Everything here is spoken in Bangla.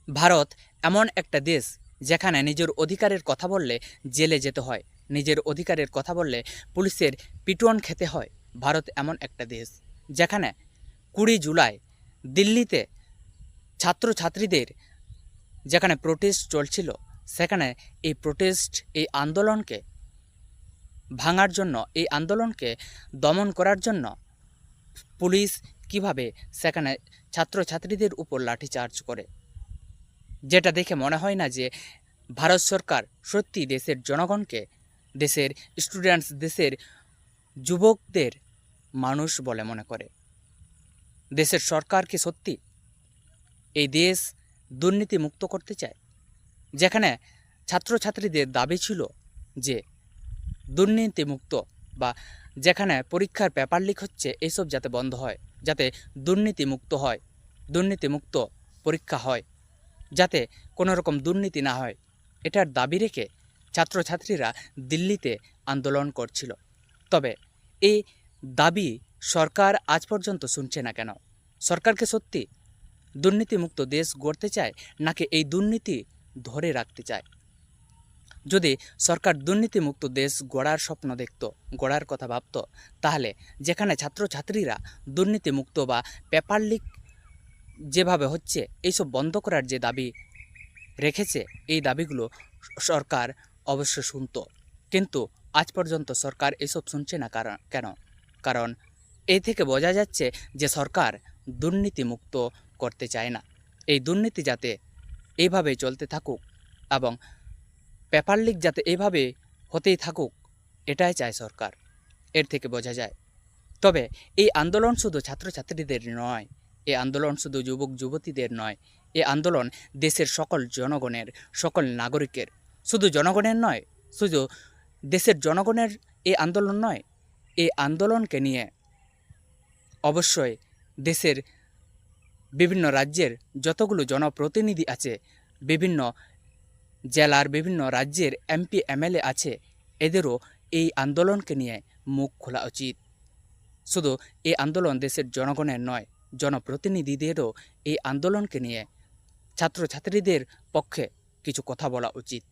ভারত এমন একটা দেশ যেখানে নিজের অধিকারের কথা বললে জেলে যেতে হয়, নিজের অধিকারের কথা বললে পুলিশের পিটুন খেতে হয়। ভারত এমন একটা দেশ যেখানে 20 জুলাই দিল্লিতে ছাত্রছাত্রীদের যেখানে প্রোটেস্ট চলছিল, সেখানে এই প্রোটেস্ট, এই আন্দোলনকে ভাঙার জন্য, এই আন্দোলনকে দমন করার জন্য পুলিশ কিভাবে সেখানে ছাত্রছাত্রীদের উপর লাঠিচার্জ করে, যেটা দেখে মনে হয় না যে ভারত সরকার সত্যি দেশের জনগণকে, দেশের স্টুডেন্টস, দেশের যুবকদের মানুষ বলে মনে করে। দেশের সরকার কি সত্যি এই দেশ দুর্নীতি মুক্ত করতে চায়? যেখানে ছাত্রছাত্রীদের দাবি ছিল যে দুর্নীতি মুক্ত, বা যেখানে পরীক্ষার পেপার লিক হচ্ছে এইসব যাতে বন্ধ হয়, যাতে দুর্নীতি মুক্ত হয়, দুর্নীতিমুক্ত পরীক্ষা হয়, যাতে কোনো রকম দুর্নীতি না হয়, এটার দাবি রেখে ছাত্রছাত্রীরা দিল্লিতে আন্দোলন করছিল। তবে এই দাবি সরকার আজ পর্যন্ত শুনছে না কেন? সরকারকে সত্যি দুর্নীতিমুক্ত দেশ গড়তে চায়, নাকি এই দুর্নীতি ধরে রাখতে চায়? যদি সরকার দুর্নীতিমুক্ত দেশ গড়ার স্বপ্ন দেখত, গড়ার কথা ভাবত, তাহলে যেখানে ছাত্রছাত্রীরা দুর্নীতিমুক্ত বা পেপার লিক যেভাবে হচ্ছে এইসব বন্ধ করার যে দাবি রেখেছে, এই দাবিগুলো সরকার অবশ্য শুনত। কিন্তু আজ পর্যন্ত সরকার এসব শুনছে না। কেন? কারণ এই থেকে বোঝা যাচ্ছে যে সরকার দুর্নীতিমুক্ত করতে চায় না। এই দুর্নীতি যাতে এইভাবেই চলতে থাকুক এবং পেপার লিক যাতে এইভাবে হতেই থাকুক, এটাই চায় সরকার। এর থেকে বোঝা যায়। তবে এই আন্দোলন শুধু ছাত্রছাত্রীদের নয়, এই আন্দোলন শুধু যুবক যুবতীদের নয়, এই আন্দোলন দেশের সকল জনগণের, সকল নাগরিকের। শুধু জনগণের নয়, শুধু দেশের জনগণের এই আন্দোলন নয়, এই আন্দোলনকে নিয়ে অবশ্যই দেশের বিভিন্ন রাজ্যের যতগুলো জনপ্রতিনিধি আছে, বিভিন্ন জেলার, বিভিন্ন রাজ্যের এমপি এমএলএ আছে, এদেরও এই আন্দোলনকে নিয়ে মুখ খোলা উচিত। শুধু এই আন্দোলন দেশের জনগণের নয়, জনপ্রতিনিধিদেরও এই আন্দোলনকে নিয়ে ছাত্রছাত্রীদের পক্ষে কিছু কথা বলা উচিত।